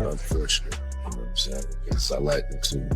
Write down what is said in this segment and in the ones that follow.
unfortunate. You know what I'm saying? Because I like them too.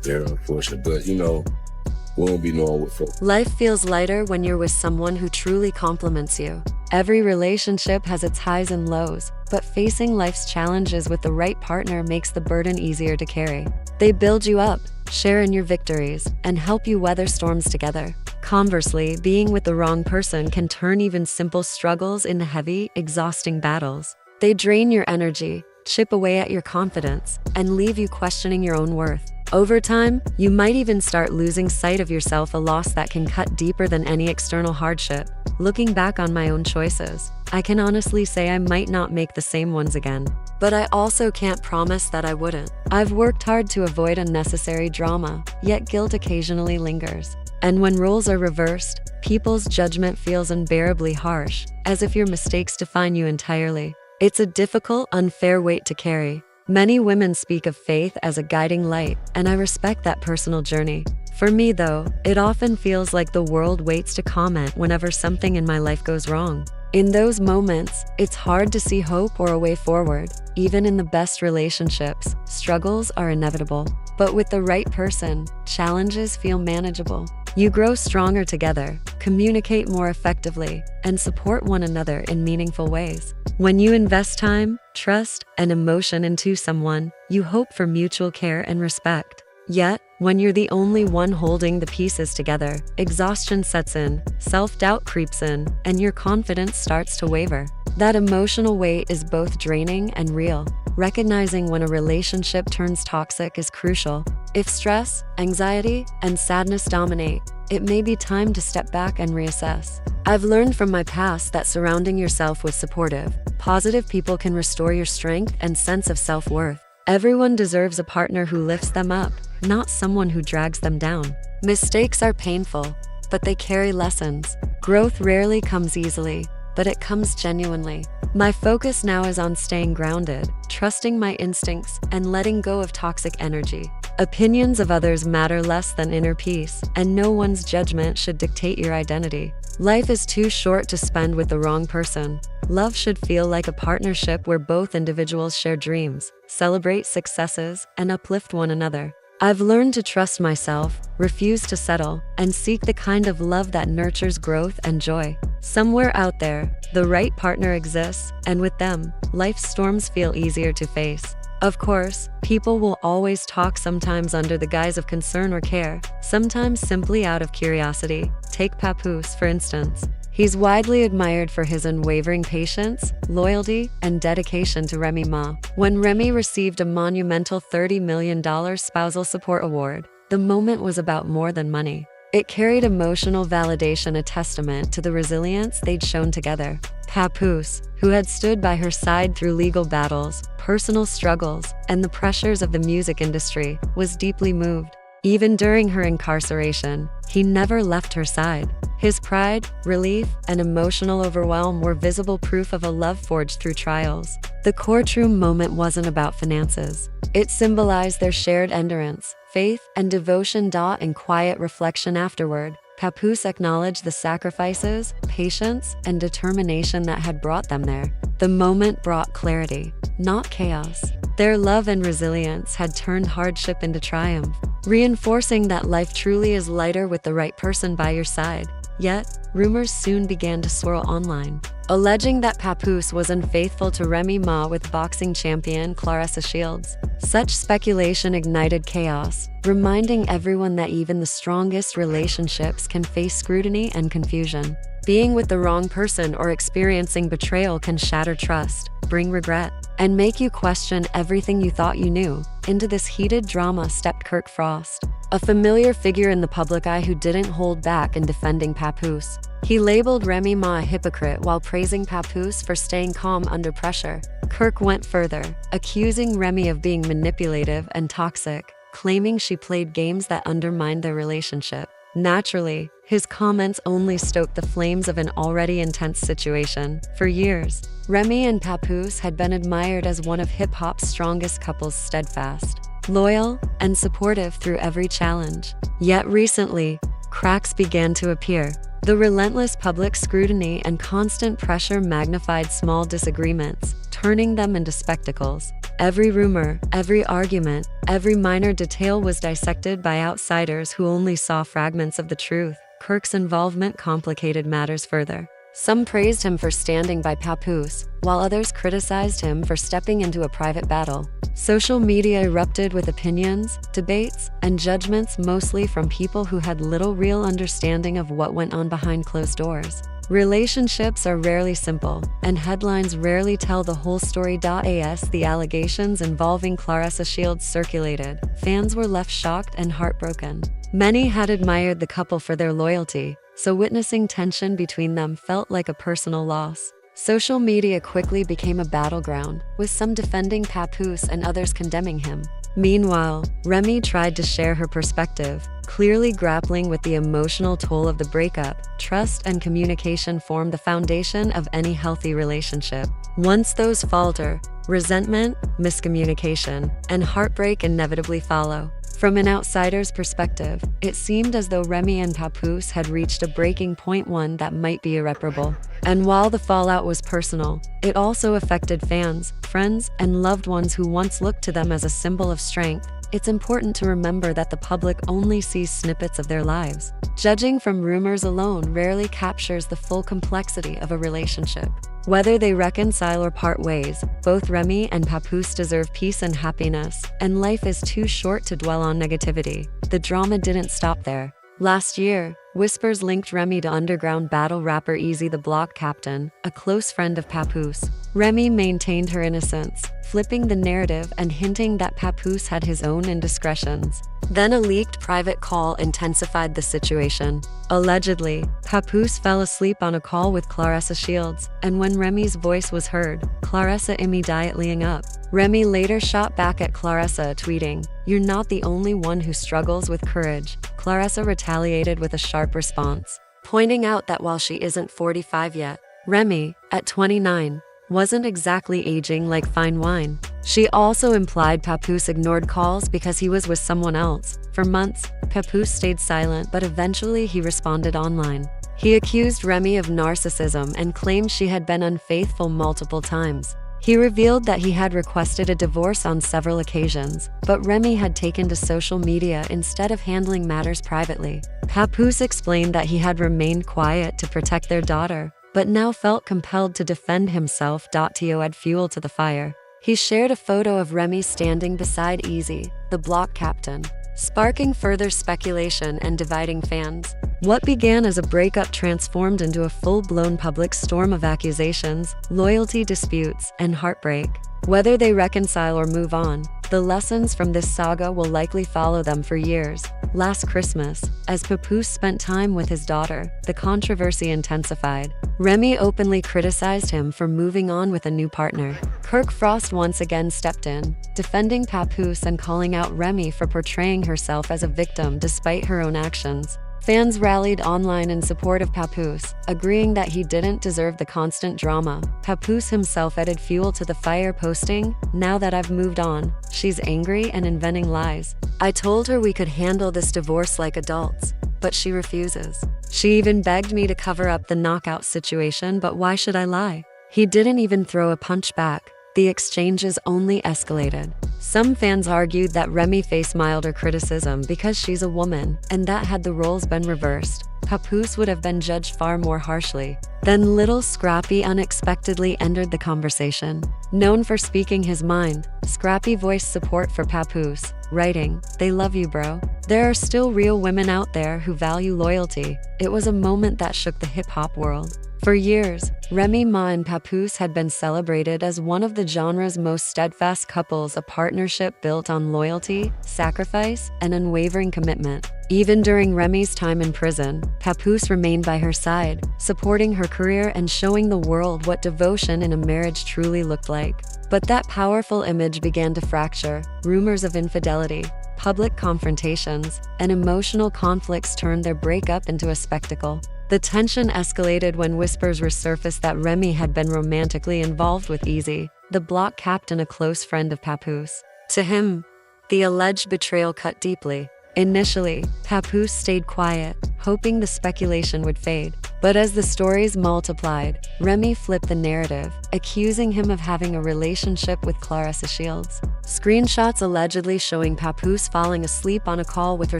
Very unfortunate, but we won't be knowing what folks. Life feels lighter when you're with someone who truly compliments you. Every relationship has its highs and lows, but facing life's challenges with the right partner makes the burden easier to carry. They build you up, share in your victories, and help you weather storms together. Conversely, being with the wrong person can turn even simple struggles into heavy, exhausting battles. They drain your energy, chip away at your confidence, and leave you questioning your own worth. Over time, you might even start losing sight of yourself, a loss that can cut deeper than any external hardship. Looking back on my own choices, I can honestly say I might not make the same ones again. But I also can't promise that I wouldn't. I've worked hard to avoid unnecessary drama, yet guilt occasionally lingers. And when roles are reversed, people's judgment feels unbearably harsh, as if your mistakes define you entirely. It's a difficult, unfair weight to carry. Many women speak of faith as a guiding light, and I respect that personal journey. For me, though, it often feels like the world waits to comment whenever something in my life goes wrong. In those moments, it's hard to see hope or a way forward. Even in the best relationships, struggles are inevitable. But with the right person, challenges feel manageable. You grow stronger together, communicate more effectively, and support one another in meaningful ways. When you invest time, trust, and emotion into someone, you hope for mutual care and respect. Yet, when you're the only one holding the pieces together, exhaustion sets in, self-doubt creeps in, and your confidence starts to waver. That emotional weight is both draining and real. Recognizing when a relationship turns toxic is crucial. If stress, anxiety, and sadness dominate, it may be time to step back and reassess. I've learned from my past that surrounding yourself with supportive, positive people can restore your strength and sense of self-worth. Everyone deserves a partner who lifts them up, not someone who drags them down. Mistakes are painful, but they carry lessons. Growth rarely comes easily, but it comes genuinely. My focus now is on staying grounded, trusting my instincts, and letting go of toxic energy. Opinions of others matter less than inner peace, and no one's judgment should dictate your identity. Life is too short to spend with the wrong person. Love should feel like a partnership where both individuals share dreams, celebrate successes, and uplift one another. I've learned to trust myself, refuse to settle, and seek the kind of love that nurtures growth and joy. Somewhere out there, the right partner exists, and with them, life's storms feel easier to face. Of course, people will always talk, sometimes under the guise of concern or care, sometimes simply out of curiosity. Take Papoose, for instance. He's widely admired for his unwavering patience, loyalty, and dedication to Remy Ma. When Remy received a monumental $30 million spousal support award, the moment was about more than money. It carried emotional validation, a testament to the resilience they'd shown together. Papoose, who had stood by her side through legal battles, personal struggles, and the pressures of the music industry, was deeply moved. Even during her incarceration, he never left her side. His pride, relief, and emotional overwhelm were visible proof of a love forged through trials. The courtroom moment wasn't about finances. It symbolized their shared endurance, faith, and devotion. In quiet reflection afterward, Papoose acknowledged the sacrifices, patience, and determination that had brought them there. The moment brought clarity, not chaos. Their love and resilience had turned hardship into triumph, reinforcing that life truly is lighter with the right person by your side. Yet, rumors soon began to swirl online, alleging that Papoose was unfaithful to Remy Ma with boxing champion Claressa Shields. Such speculation ignited chaos, reminding everyone that even the strongest relationships can face scrutiny and confusion. Being with the wrong person or experiencing betrayal can shatter trust, bring regret, and make you question everything you thought you knew. Into this heated drama stepped Kirk Frost, a familiar figure in the public eye who didn't hold back in defending Papoose. He labeled Remy Ma a hypocrite while praising Papoose for staying calm under pressure. Kirk went further, accusing Remy of being manipulative and toxic, claiming she played games that undermined their relationship. Naturally, his comments only stoked the flames of an already intense situation. For years, Remy and Papoose had been admired as one of hip-hop's strongest couples, steadfast, loyal, and supportive through every challenge. Yet recently, cracks began to appear. The relentless public scrutiny and constant pressure magnified small disagreements, turning them into spectacles. Every rumor, every argument, every minor detail was dissected by outsiders who only saw fragments of the truth. Kirk's involvement complicated matters further. Some praised him for standing by Papoose, while others criticized him for stepping into a private battle. Social media erupted with opinions, debates, and judgments, mostly from people who had little real understanding of what went on behind closed doors. Relationships are rarely simple, and headlines rarely tell the whole story. As the allegations involving Claressa Shields circulated, fans were left shocked and heartbroken. Many had admired the couple for their loyalty, so witnessing tension between them felt like a personal loss. Social media quickly became a battleground, with some defending Papoose and others condemning him. Meanwhile, Remy tried to share her perspective, clearly grappling with the emotional toll of the breakup. Trust and communication form the foundation of any healthy relationship. Once those falter, resentment, miscommunication, and heartbreak inevitably follow. From an outsider's perspective, it seemed as though Remy and Papoose had reached a breaking point, one that might be irreparable. And while the fallout was personal, it also affected fans, friends, and loved ones who once looked to them as a symbol of strength. It's important to remember that the public only sees snippets of their lives. Judging from rumors alone rarely captures the full complexity of a relationship. Whether they reconcile or part ways, both Remy and Papoose deserve peace and happiness, and life is too short to dwell on negativity. The drama didn't stop there. Last year, whispers linked Remy to underground battle rapper Easy the Block Captain, a close friend of Papoose. Remy maintained her innocence, flipping the narrative and hinting that Papoose had his own indiscretions. Then a leaked private call intensified the situation. Allegedly, Papoose fell asleep on a call with Claressa Shields, and when Remy's voice was heard, Claressa immediately hung up. Remy later shot back at Claressa, tweeting, "You're not the only one who struggles with courage." Claressa retaliated with a sharp response, pointing out that while she isn't 45 yet, Remy, at 29, wasn't exactly aging like fine wine. She also implied Papoose ignored calls because he was with someone else. For months, Papoose stayed silent, but eventually he responded online. He accused Remy of narcissism and claimed she had been unfaithful multiple times. He revealed that he had requested a divorce on several occasions, but Remy had taken to social media instead of handling matters privately. Papoose explained that he had remained quiet to protect their daughter, but now felt compelled to defend himself. To add fuel to the fire, he shared a photo of Remy standing beside Easy, the block captain, sparking further speculation and dividing fans. What began as a breakup transformed into a full-blown public storm of accusations, loyalty disputes, and heartbreak. Whether they reconcile or move on, the lessons from this saga will likely follow them for years. Last Christmas, as Papoose spent time with his daughter, the controversy intensified. Remy openly criticized him for moving on with a new partner. Kirk Frost once again stepped in, defending Papoose and calling out Remy for portraying herself as a victim despite her own actions. Fans rallied online in support of Papoose, agreeing that he didn't deserve the constant drama. Papoose himself added fuel to the fire, posting, "Now that I've moved on, she's angry and inventing lies. I told her we could handle this divorce like adults, but she refuses. She even begged me to cover up the knockout situation, but why should I lie?" He didn't even throw a punch back. The exchanges only escalated. Some fans argued that Remy faced milder criticism because she's a woman, and that had the roles been reversed, Papoose would have been judged far more harshly. Then Little Scrappy unexpectedly entered the conversation. Known for speaking his mind, Scrappy voiced support for Papoose, writing, "They love you, bro. There are still real women out there who value loyalty." It was a moment that shook the hip-hop world. For years, Remy Ma and Papoose had been celebrated as one of the genre's most steadfast couples, a partnership built on loyalty, sacrifice, and unwavering commitment. Even during Remy's time in prison, Papoose remained by her side, supporting her career and showing the world what devotion in a marriage truly looked like. But that powerful image began to fracture. Rumors of infidelity, public confrontations, and emotional conflicts turned their breakup into a spectacle. The tension escalated when whispers resurfaced that Remy had been romantically involved with Easy, the block captain, a close friend of Papoose. To him, the alleged betrayal cut deeply. Initially, Papoose stayed quiet, hoping the speculation would fade. But as the stories multiplied, Remy flipped the narrative, accusing him of having a relationship with Clarissa Shields. Screenshots allegedly showing Papoose falling asleep on a call with her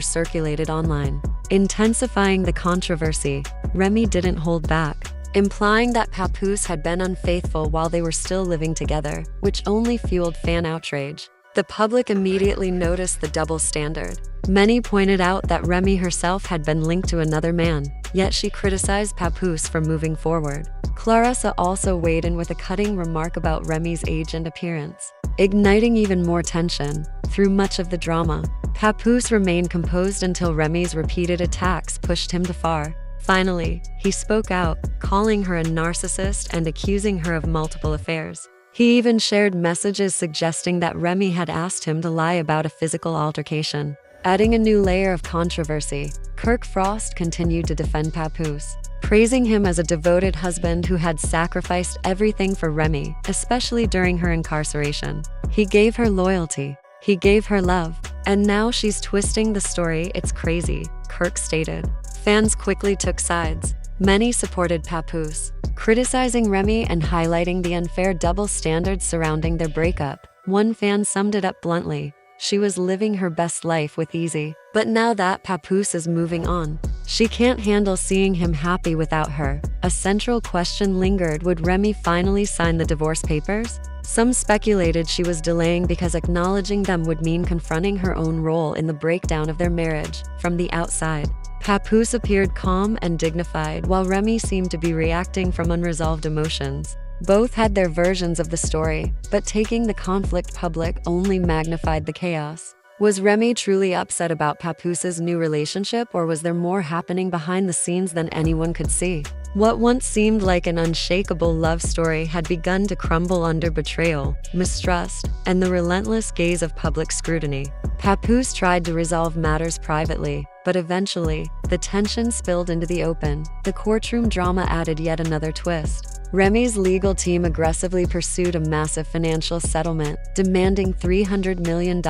circulated online. Intensifying the controversy, Remy didn't hold back, implying that Papoose had been unfaithful while they were still living together, which only fueled fan outrage. The public immediately noticed the double standard. Many pointed out that Remy herself had been linked to another man, yet she criticized Papoose for moving forward. Clarissa also weighed in with a cutting remark about Remy's age and appearance, igniting even more tension. Through much of the drama, Papoose remained composed until Remy's repeated attacks pushed him too far. Finally, he spoke out, calling her a narcissist and accusing her of multiple affairs. He even shared messages suggesting that Remy had asked him to lie about a physical altercation. Adding a new layer of controversy, Kirk Frost continued to defend Papoose, praising him as a devoted husband who had sacrificed everything for Remy, especially during her incarceration. He gave her loyalty, he gave her love, and now she's twisting the story. It's crazy, Kirk stated. Fans quickly took sides. Many supported Papoose, criticizing Remy and highlighting the unfair double standards surrounding their breakup. One fan summed it up bluntly: she was living her best life with ease. But now that Papoose is moving on, she can't handle seeing him happy without her. A central question lingered: would Remy finally sign the divorce papers? Some speculated she was delaying because acknowledging them would mean confronting her own role in the breakdown of their marriage. From the outside, Papoose appeared calm and dignified, while Remy seemed to be reacting from unresolved emotions. Both had their versions of the story, but taking the conflict public only magnified the chaos. Was Remy truly upset about Papoose's new relationship, or was there more happening behind the scenes than anyone could see? What once seemed like an unshakable love story had begun to crumble under betrayal, mistrust, and the relentless gaze of public scrutiny. Papoose tried to resolve matters privately, but eventually, the tension spilled into the open. The courtroom drama added yet another twist. Remy's legal team aggressively pursued a massive financial settlement, demanding $300 million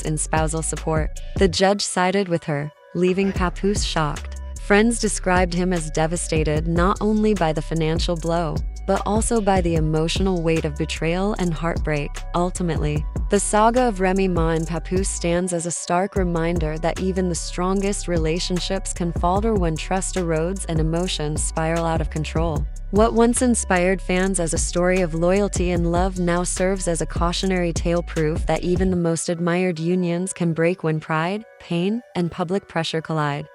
in spousal support. The judge sided with her, leaving Papoose shocked. Friends described him as devastated not only by the financial blow, but also by the emotional weight of betrayal and heartbreak. Ultimately, the saga of Remy Ma and Papoose stands as a stark reminder that even the strongest relationships can falter when trust erodes and emotions spiral out of control. What once inspired fans as a story of loyalty and love now serves as a cautionary tale, proof that even the most admired unions can break when pride, pain, and public pressure collide.